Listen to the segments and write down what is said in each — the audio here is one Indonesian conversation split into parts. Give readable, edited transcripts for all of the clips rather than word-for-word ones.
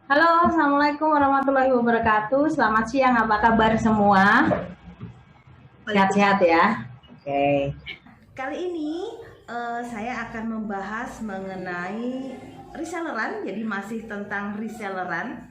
Halo, Assalamualaikum warahmatullahi wabarakatuh. Selamat siang, apa kabar semua? Sehat-sehat ya? Oke. Kali ini saya akan membahas mengenai reselleran, jadi masih tentang reselleran.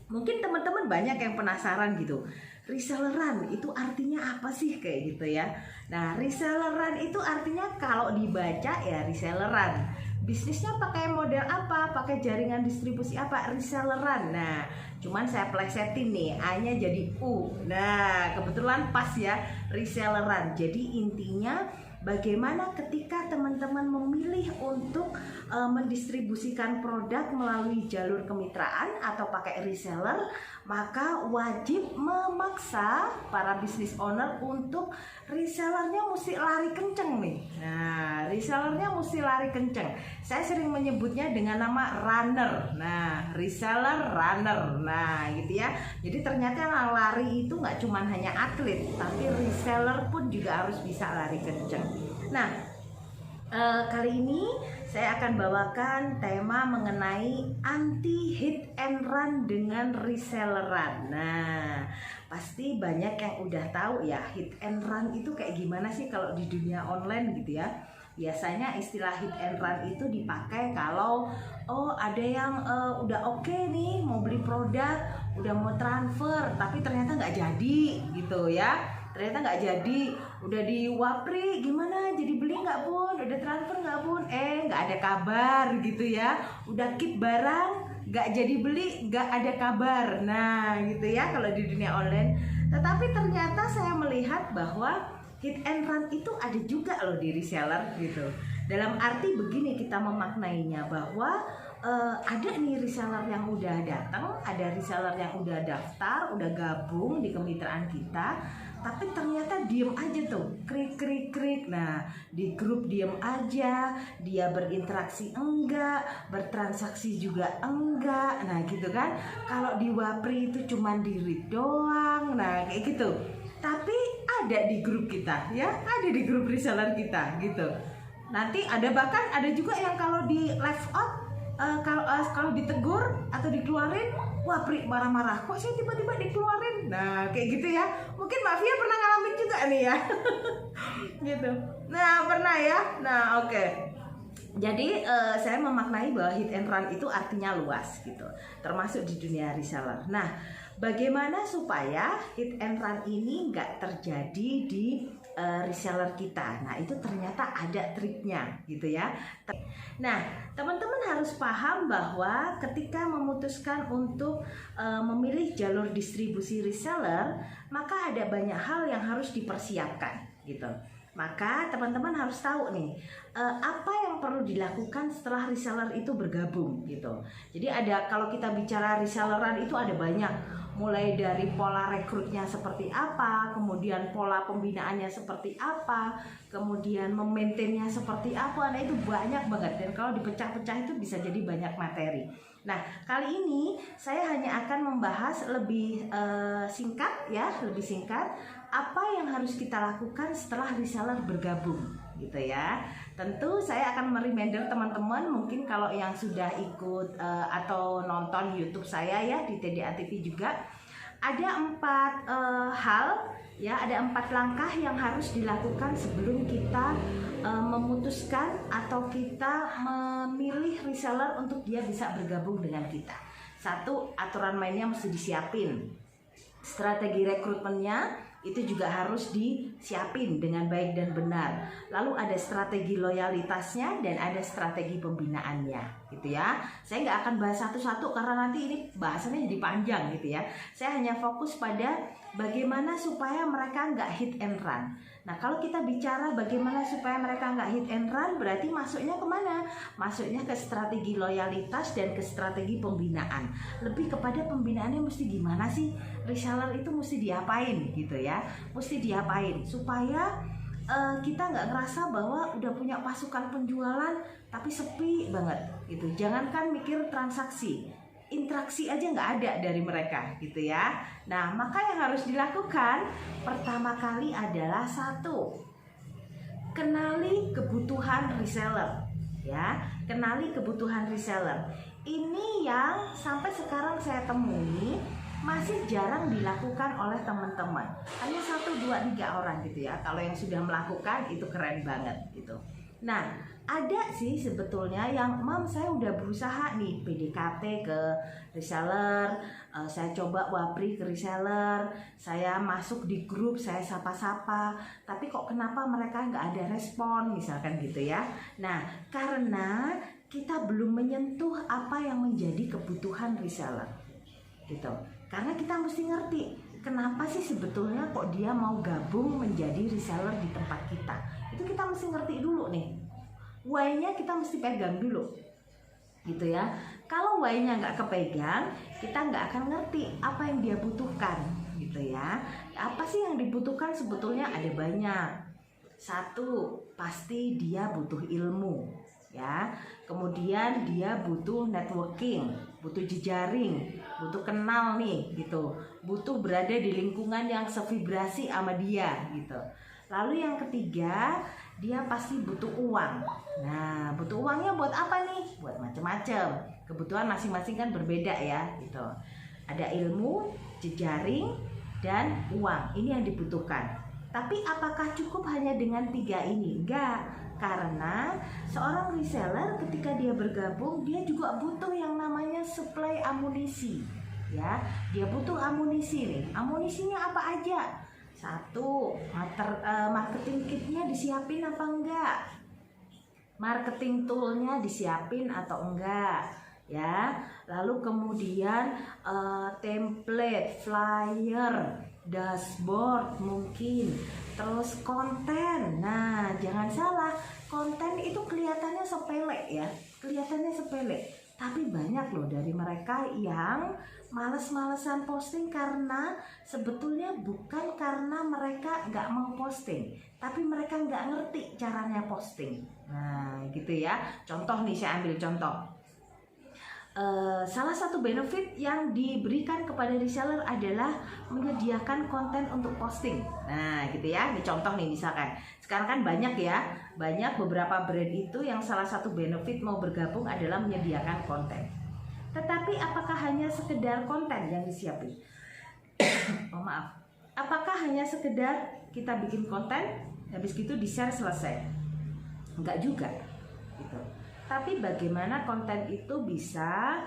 Mungkin teman-teman banyak yang penasaran gitu. Reselleran itu artinya apa sih kayak gitu ya. Nah, reselleran itu artinya kalau dibaca ya reselleran. Bisnisnya pakai model apa? Pakai jaringan distribusi apa? Reselleran. Nah, cuman saya plesetin nih, A-nya jadi U. Nah, kebetulan pas ya, reselleran. Jadi intinya bagaimana ketika teman-teman memilih untuk mendistribusikan produk melalui jalur kemitraan atau pakai reseller, maka wajib memaksa para business owner untuk resellernya mesti lari kenceng nih. Nah, resellernya mesti lari kenceng. Saya sering menyebutnya dengan nama runner. Nah, reseller runner. Nah, gitu ya. Jadi ternyata yang lari itu nggak cuma hanya atlet, tapi reseller pun juga harus bisa lari kenceng. Nah, kali ini saya akan bawakan tema mengenai anti hit and run dengan reselleran. Nah, pasti banyak yang udah tahu ya hit and run itu kayak gimana sih kalau di dunia online gitu ya. Biasanya istilah hit and run itu dipakai kalau ada yang udah oke nih mau beli produk, udah mau transfer tapi ternyata nggak jadi gitu ya. Ternyata nggak jadi, udah di Wapri gimana, jadi beli nggak bun, udah transfer nggak bun, nggak ada kabar gitu ya, udah keep barang nggak jadi beli, nggak ada kabar. Nah gitu ya kalau di dunia online. Tetapi ternyata saya melihat bahwa hit and run itu ada juga loh di reseller gitu. Dalam arti begini kita memaknainya bahwa ada nih reseller yang udah datang, ada reseller yang udah daftar, udah gabung di kemitraan kita, tapi ternyata diem aja tuh, krik krik krik. Nah, di grup diem aja, dia berinteraksi enggak, bertransaksi juga enggak. Nah, gitu kan. Kalau di Wapri itu cuman di read doang. Nah, kayak gitu. Tapi ada di grup kita ya, ada di grup reseller kita gitu. Nanti bahkan ada juga yang kalau di left out, kalau ditegur atau dikeluarin, wah Pri marah-marah, kok saya tiba-tiba dikeluarin. Nah kayak gitu ya, mungkin Mbak Fia pernah ngalamin juga nih ya. Gitu. Nah pernah ya. Nah oke. Jadi saya memaknai bahwa hit and run itu artinya luas gitu, termasuk di dunia reseller. Nah, bagaimana supaya hit and run ini nggak terjadi di reseller kita? Nah, itu ternyata ada triknya gitu ya. Nah, teman-teman harus paham bahwa ketika memutuskan untuk memilih jalur distribusi reseller, maka ada banyak hal yang harus dipersiapkan gitu. Maka teman-teman harus tahu nih apa yang perlu dilakukan setelah reseller itu bergabung gitu. Jadi kalau kita bicara reselleran itu ada banyak, mulai dari pola rekrutnya seperti apa, kemudian pola pembinaannya seperti apa, kemudian memaintainnya seperti apa. Nah itu banyak banget, dan kalau dipecah-pecah itu bisa jadi banyak materi. Nah kali ini saya hanya akan membahas lebih singkat ya, lebih singkat apa yang harus kita lakukan setelah reseller bergabung gitu ya. Tentu saya akan mereminder teman-teman, mungkin kalau yang sudah ikut atau nonton YouTube saya ya di TDA TV juga, ada 4 hal ya, ada 4 langkah yang harus dilakukan sebelum kita memutuskan atau kita memilih reseller untuk dia bisa bergabung dengan kita. 1, aturan mainnya mesti disiapin. Strategi rekrutmennya itu juga harus disiapin dengan baik dan benar. Lalu ada strategi loyalitasnya dan ada strategi pembinaannya gitu ya. Saya nggak akan bahas satu-satu karena nanti ini bahasannya jadi panjang gitu ya. Saya hanya fokus pada bagaimana supaya mereka nggak hit and run. Nah kalau kita bicara bagaimana supaya mereka nggak hit and run, berarti masuknya kemana? Masuknya ke strategi loyalitas dan ke strategi pembinaan. Lebih kepada pembinaannya mesti gimana sih? Reseller itu mesti diapain gitu ya? Mesti diapain supaya kita nggak ngerasa bahwa udah punya pasukan penjualan tapi sepi banget gitu. Jangankan mikir transaksi, interaksi aja nggak ada dari mereka gitu ya. Nah maka yang harus dilakukan pertama kali adalah 1, kenali kebutuhan reseller ya. Kenali kebutuhan reseller. Ini yang sampai sekarang saya temui masih jarang dilakukan oleh teman-teman. Hanya 1, 2, 3 orang gitu ya. Kalau yang sudah melakukan itu keren banget gitu. Nah, ada sih sebetulnya yang saya udah berusaha nih PDKT ke reseller, saya coba wapri ke reseller, saya masuk di grup, saya sapa-sapa, tapi kok kenapa mereka nggak ada respon misalkan gitu ya. Nah, karena kita belum menyentuh apa yang menjadi kebutuhan reseller gitu. Karena kita mesti ngerti kenapa sih sebetulnya kok dia mau gabung menjadi reseller di tempat kita. Itu kita mesti ngerti dulu nih. Why-nya kita mesti pegang dulu gitu ya. Kalau why-nya nggak kepegang, kita nggak akan ngerti apa yang dia butuhkan gitu ya. Apa sih yang dibutuhkan sebetulnya? Ada banyak. 1, pasti dia butuh ilmu ya. Kemudian dia butuh networking, butuh jejaring, butuh kenal nih gitu, butuh berada di lingkungan yang sevibrasi sama dia gitu. Lalu yang ketiga, dia pasti butuh uang. Nah, butuh uangnya buat apa nih? Buat macam-macam. Kebutuhan masing-masing kan berbeda ya gitu. Ada ilmu, jejaring, dan uang. Ini yang dibutuhkan. Tapi apakah cukup hanya dengan 3 ini? Enggak. Karena seorang reseller ketika dia bergabung, dia juga butuh yang namanya supply amunisi ya. Dia butuh amunisi nih. Amunisinya apa aja? 1, marketing kitnya disiapin apa enggak? Marketing toolnya disiapin atau enggak ya. Lalu kemudian template, flyer, dashboard mungkin, terus konten. Nah, jangan salah, konten itu kelihatannya sepele ya, kelihatannya sepele, tapi banyak loh dari mereka yang males-malesan posting karena sebetulnya bukan karena mereka nggak mau posting, tapi mereka nggak ngerti caranya posting. Nah, gitu ya. Contoh nih, saya ambil contoh. Salah satu benefit yang diberikan kepada reseller adalah menyediakan konten untuk posting. Nah gitu ya, ini contoh nih misalkan. Sekarang kan banyak ya, banyak beberapa brand itu yang salah satu benefit mau bergabung adalah menyediakan konten. Tetapi apakah hanya sekedar konten yang disiapin? Oh maaf, apakah hanya sekedar kita bikin konten, habis gitu di-share selesai? Enggak juga gitu. Tapi bagaimana konten itu bisa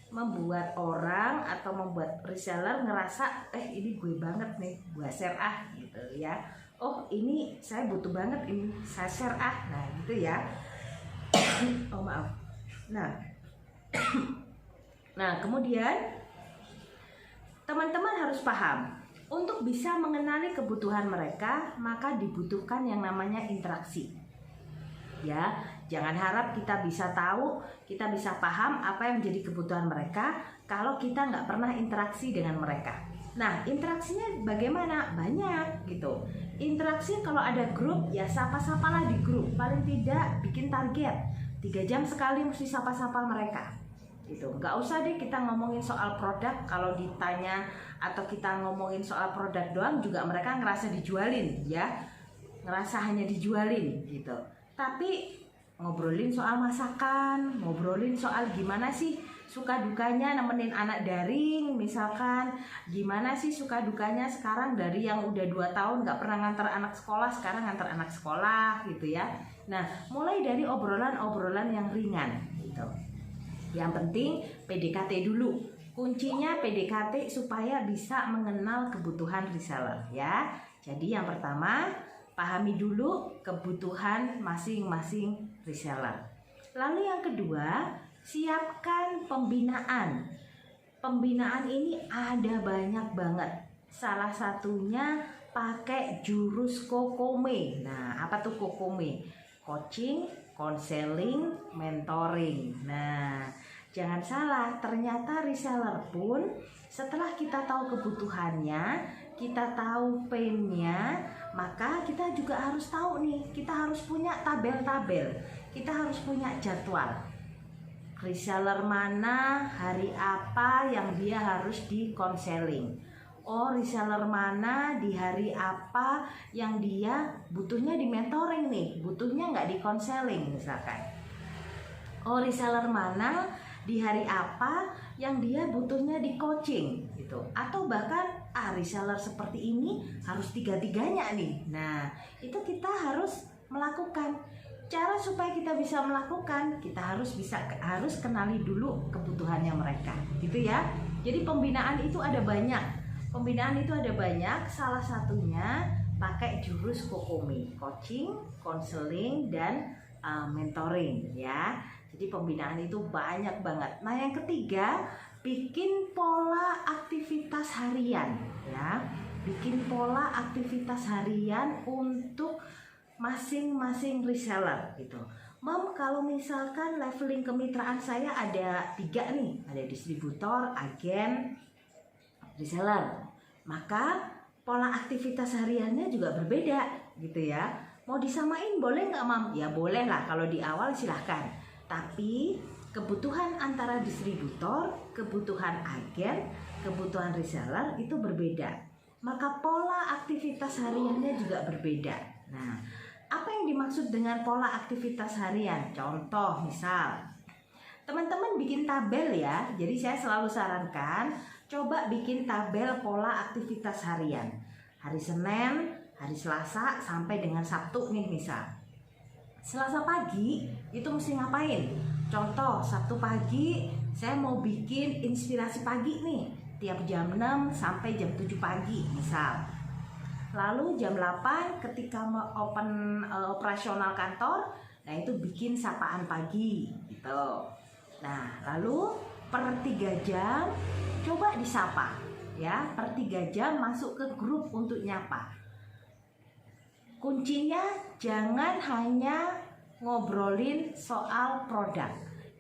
membuat orang atau membuat reseller ngerasa ini gue banget nih, gue share gitu ya. Oh ini saya butuh banget, ini saya share nah gitu ya. Oh maaf. Nah kemudian teman-teman harus paham, untuk bisa mengenali kebutuhan mereka maka dibutuhkan yang namanya interaksi ya. Jangan harap kita bisa tahu, kita bisa paham apa yang menjadi kebutuhan mereka kalau kita nggak pernah interaksi dengan mereka. Nah, interaksinya bagaimana? Banyak gitu. Interaksi kalau ada grup, ya sapa-sapalah di grup. Paling tidak bikin target 3 jam sekali mesti sapa-sapa mereka gitu. Nggak usah deh kita ngomongin soal produk. Kalau ditanya atau kita ngomongin soal produk doang juga mereka ngerasa dijualin ya, ngerasa hanya dijualin gitu. Tapi ngobrolin soal masakan, ngobrolin soal gimana sih suka dukanya nemenin anak daring misalkan, gimana sih suka dukanya sekarang dari yang udah 2 tahun gak pernah nganter anak sekolah, sekarang nganter anak sekolah gitu ya. Nah mulai dari obrolan-obrolan yang ringan gitu. Yang penting PDKT dulu, kuncinya PDKT supaya bisa mengenal kebutuhan reseller ya. Jadi yang pertama, pahami dulu kebutuhan masing-masing reseller. Lalu yang kedua, siapkan pembinaan. Pembinaan ini ada banyak banget. Salah satunya pakai jurus Kokome. Nah, apa tuh Kokome? Coaching, counseling, mentoring. Nah, jangan salah, ternyata reseller pun setelah kita tahu kebutuhannya, kita tahu pain-nya, maka kita juga harus tahu nih, kita harus punya tabel-tabel, kita harus punya jadwal. Reseller mana, hari apa yang dia harus di konseling. Oh, reseller mana di hari apa yang dia butuhnya di mentoring nih, butuhnya nggak di konseling misalkan. Oh, reseller mana di hari apa yang dia butuhnya di coaching gitu, atau bahkan reseller seperti ini harus tiga-tiganya nih. Nah, itu kita harus melakukan. Cara supaya kita bisa melakukan, kita harus kenali dulu kebutuhannya mereka, gitu ya. Jadi pembinaan itu ada banyak. Salah satunya pakai jurus Kokomi, coaching, counseling, dan mentoring ya. Jadi pembinaan itu banyak banget. Nah, yang ketiga, bikin pola aktivitas harian ya. Bikin pola aktivitas harian untuk masing-masing reseller gitu. Mom, kalau misalkan leveling kemitraan saya ada 3 nih, ada distributor, agen, reseller, maka pola aktivitas hariannya juga berbeda gitu ya. Mau disamain boleh nggak, Mam? Ya boleh lah, kalau di awal silahkan. Tapi kebutuhan antara distributor, kebutuhan agen, kebutuhan reseller itu berbeda. Maka pola aktivitas hariannya juga berbeda. Nah, apa yang dimaksud dengan pola aktivitas harian? Contoh misal, teman-teman bikin tabel ya. Jadi saya selalu sarankan coba bikin tabel pola aktivitas harian. Hari Senin, hari Selasa sampai dengan Sabtu nih misal. Selasa pagi itu mesti ngapain? Contoh, Sabtu pagi saya mau bikin inspirasi pagi nih, tiap jam 6 sampai jam 7 pagi misal. Lalu jam 8 ketika mau operasional kantor, nah itu bikin sapaan pagi gitu. Nah, lalu per 3 jam coba disapa ya, per 3 jam masuk ke grup untuk nyapa. Kuncinya jangan hanya ngobrolin soal produk,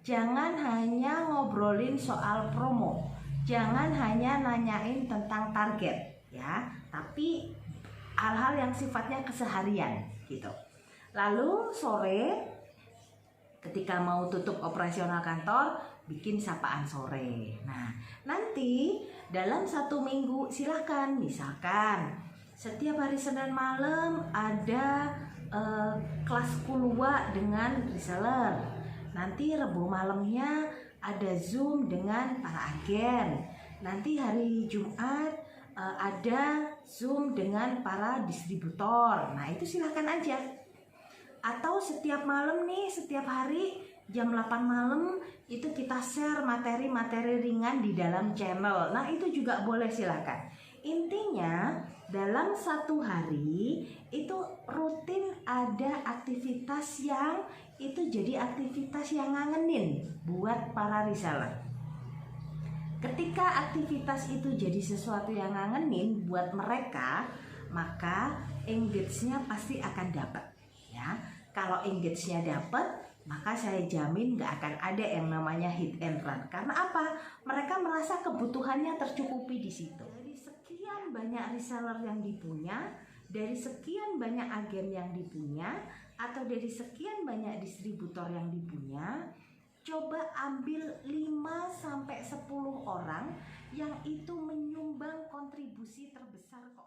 jangan hanya ngobrolin soal promo, jangan hanya nanyain tentang target ya, tapi hal-hal yang sifatnya keseharian gitu. Lalu sore ketika mau tutup operasional kantor, bikin sapaan sore. Nah, nanti dalam 1 minggu silahkan, misalkan setiap hari Senin malam ada kelas kulwa dengan reseller. Nanti Rebo malamnya ada Zoom dengan para agen. Nanti hari Jumat ada Zoom dengan para distributor. Nah, itu silahkan aja. Atau setiap malam nih, setiap hari jam 8 malam itu kita share materi-materi ringan di dalam channel. Nah, itu juga boleh, silahkan. Intinya dalam 1 hari itu rutin ada aktivitas yang itu jadi aktivitas yang ngangenin buat para reseller. Ketika aktivitas itu jadi sesuatu yang ngangenin buat mereka, maka engage-nya pasti akan dapat ya. Kalau engage-nya dapat, maka saya jamin gak akan ada yang namanya hit and run. Karena apa? Mereka merasa kebutuhannya tercukupi di situ. Dari sekian banyak reseller yang dipunya, dari sekian banyak agen yang dipunya, atau dari sekian banyak distributor yang dipunya, coba ambil 5-10 orang yang itu menyumbang kontribusi terbesar ke